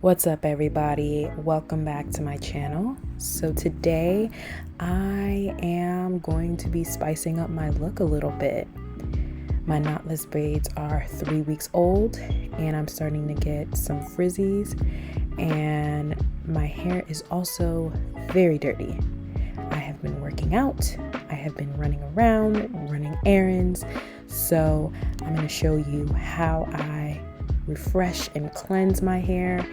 What's up, everybody? Welcome back to my channel. So today I am going to be spicing up my look a little bit. My knotless braids are 3 weeks old and I'm starting to get some frizzies, and my hair is also very dirty. I have been working out, I have been running around, running errands, so I'm going to show you how I refresh and cleanse my hair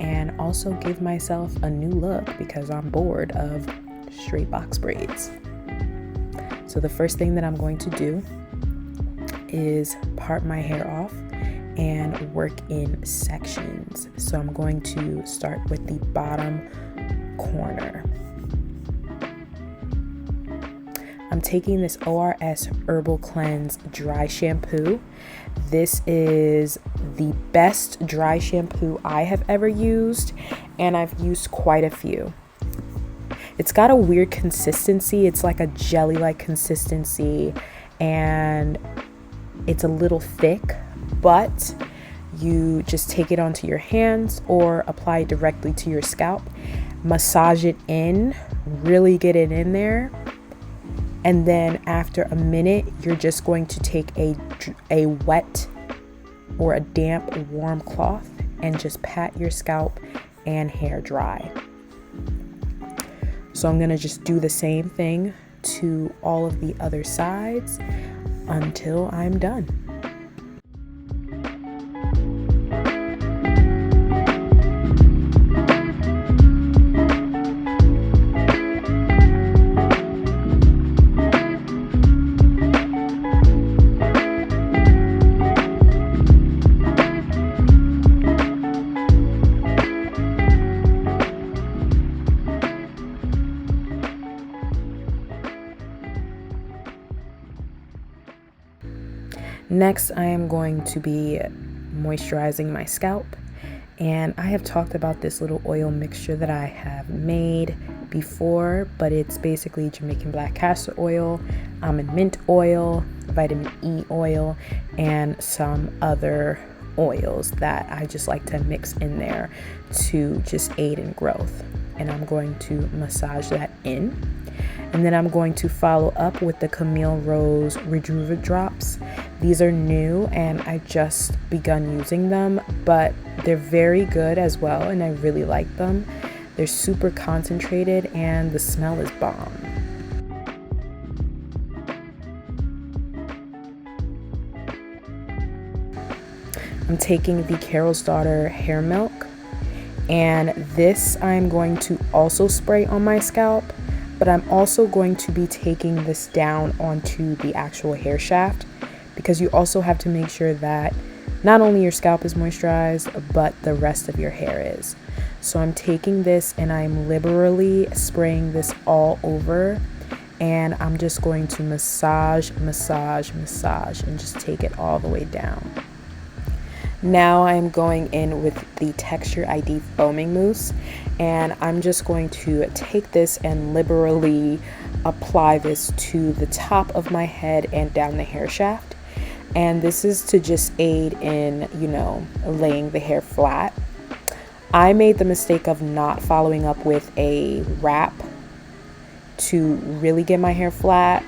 and also give myself a new look because I'm bored of straight box braids. So the first thing that I'm going to do is part my hair off and work in sections. So I'm going to start with the bottom corner. I'm taking this ORS Herbal Cleanse dry shampoo. This is the best dry shampoo I have ever used, and I've used quite a few. It's got a weird consistency. It's like a jelly-like consistency, and it's a little thick, but you just take it onto your hands or apply it directly to your scalp. Massage it in, really get it in there. And then after a minute, you're just going to take a wet or a damp warm cloth and just pat your scalp and hair dry. So I'm gonna just do the same thing to all of the other sides until I'm done. Next, I am going to be moisturizing my scalp, and I have talked about this little oil mixture that I have made before, but it's basically Jamaican black castor oil, almond mint oil, vitamin E oil, and some other oils that I just like to mix in there to just aid in growth. And I'm going to massage that in. And then I'm going to follow up with the Camille Rose Rejuva drops. These are new and I just begun using them, but they're very good as well and I really like them. They're super concentrated and the smell is bomb. I'm taking the Carol's Daughter hair milk, and this I'm going to also spray on my scalp. But I'm also going to be taking this down onto the actual hair shaft because you also have to make sure that not only your scalp is moisturized, but the rest of your hair is. So I'm taking this and I'm liberally spraying this all over, and I'm just going to massage, massage, massage, and just take it all the way down. Now I'm going in with the Texture ID foaming mousse, and I'm just going to take this and liberally apply this to the top of my head and down the hair shaft. And this is to just aid in, laying the hair flat. I made the mistake of not following up with a wrap to really get my hair flat,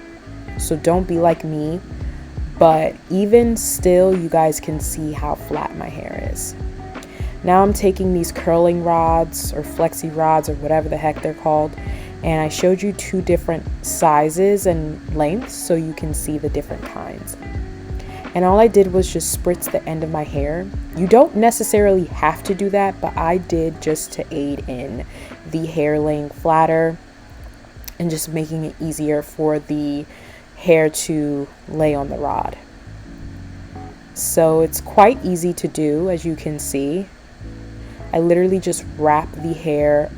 so don't be like me. But even still, you guys can see how flat my hair is. Now I'm taking these curling rods or flexi rods or whatever the heck they're called, and I showed you 2 different sizes and lengths so you can see the different kinds. And all I did was just spritz the end of my hair. You don't necessarily have to do that, but I did just to aid in the hair laying flatter and just making it easier for the hair to lay on the rod. So it's quite easy to do, as you can see. I literally just wrap the hair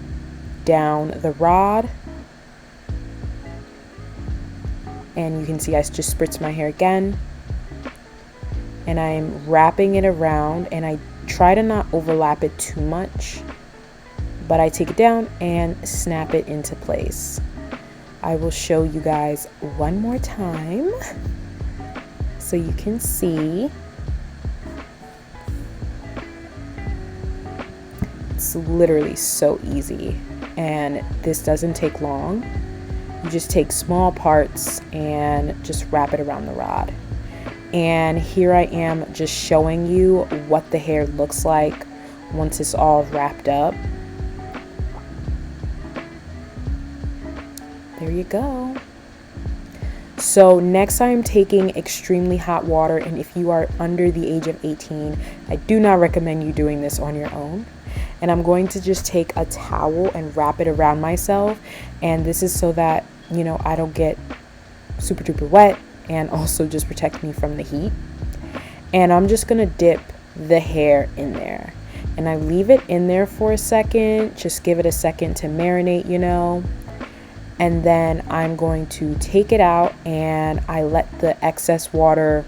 down the rod, and you can see I just spritz my hair again, and I'm wrapping it around, and I try to not overlap it too much, but I take it down and snap it into place. I will show you guys one more time so you can see. It's literally so easy, and this doesn't take long. You just take small parts and just wrap it around the rod. And here I am just showing you what the hair looks like once it's all wrapped up. There you go. So next I'm taking extremely hot water, and if you are under the age of 18, I do not recommend you doing this on your own. And I'm going to just take a towel and wrap it around myself, and this is so that, you know, I don't get super duper wet, and also just protect me from the heat. And I'm just gonna dip the hair in there, and I leave it in there for a second, just give it a second to marinate, you know. And then I'm going to take it out, and I let the excess water,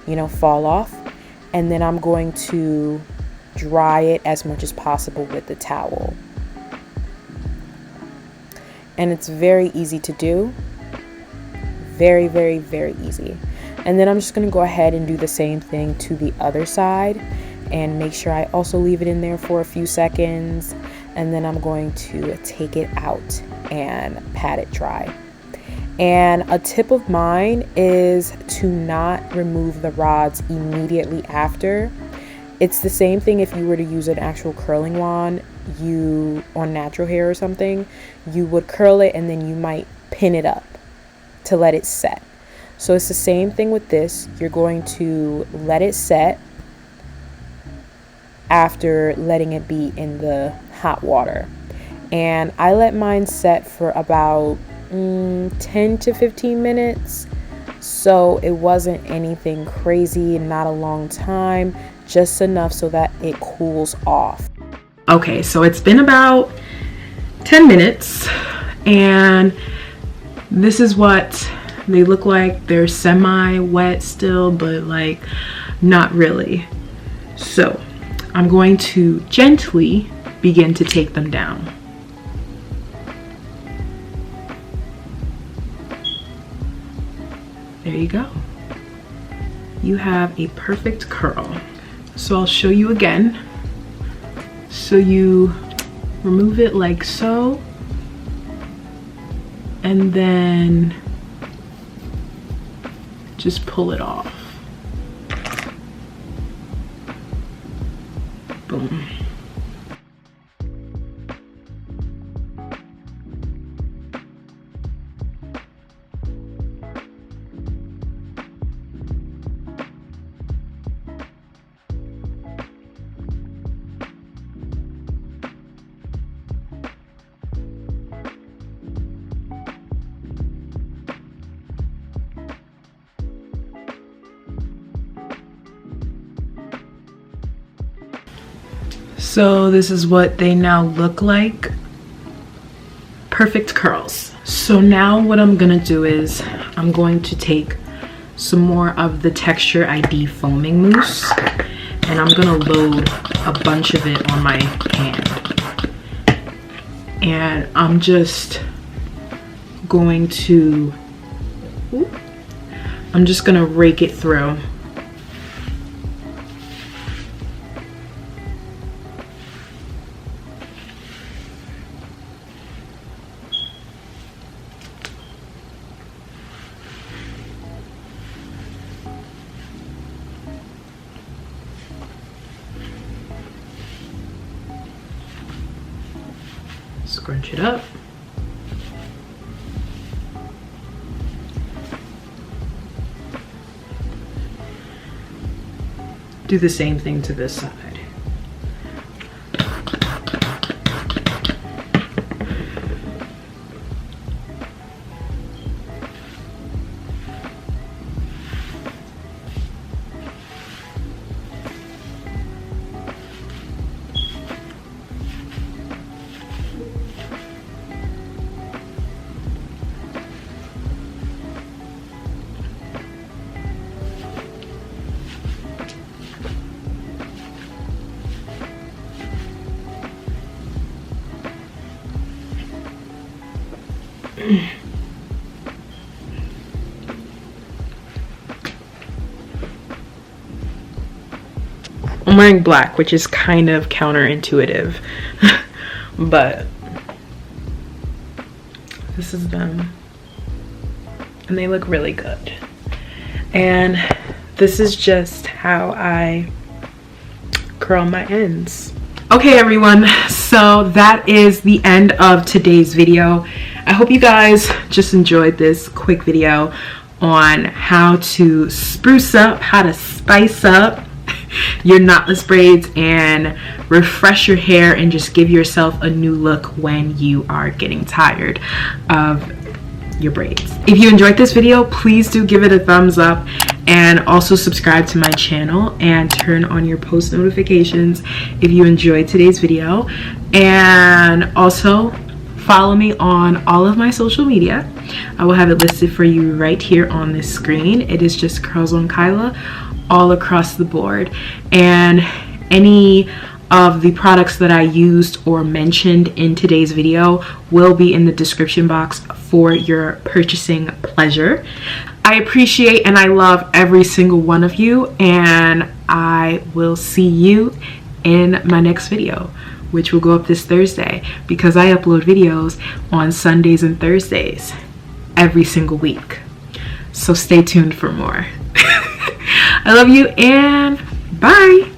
you know, fall off. And then I'm going to dry it as much as possible with the towel. And it's very easy to do. Very, very, very easy. And then I'm just going to go ahead and do the same thing to the other side, and make sure I also leave it in there for a few seconds. And then I'm going to take it out and pat it dry. And a tip of mine is to not remove the rods immediately after. It's the same thing if you were to use an actual curling wand, on natural hair or something, you would curl it and then you might pin it up to let it set. So it's the same thing with this. You're going to let it set after letting it be in the hot water. And I let mine set for about 10 to 15 minutes. So it wasn't anything crazy, not a long time, just enough so that it cools off. Okay, so it's been about 10 minutes, and this is what they look like. They're semi-wet still, but like not really. So I'm going to gently begin to take them down. There you go. You have a perfect curl. So I'll show you again. So you remove it like so, and then just pull it off. Boom. So this is what they now look like. Perfect curls. So now what I'm gonna do is I'm going to take some more of the Texture ID foaming mousse, and I'm gonna load a bunch of it on my hand. And I'm just going to, I'm just gonna rake it through. Scrunch it up. Do the same thing to this side. I'm wearing black, which is kind of counterintuitive. But this is them. And they look really good. And this is just how I curl my ends. Okay everyone, so that is the end of today's video. I hope you guys just enjoyed this quick video on how to spruce up, how to spice up your knotless braids and refresh your hair and just give yourself a new look when you are getting tired of your braids. If you enjoyed this video, please do give it a thumbs up and also subscribe to my channel and turn on your post notifications if you enjoyed today's video. And also follow me on all of my social media. I will have it listed for you right here on this screen. It is just Curls on Kyla all across the board. And any of the products that I used or mentioned in today's video will be in the description box for your purchasing pleasure. I appreciate and I love every single one of you, and I will see you in my next video, which will go up this Thursday, because I upload videos on Sundays and Thursdays every single week. So stay tuned for more. I love you and bye.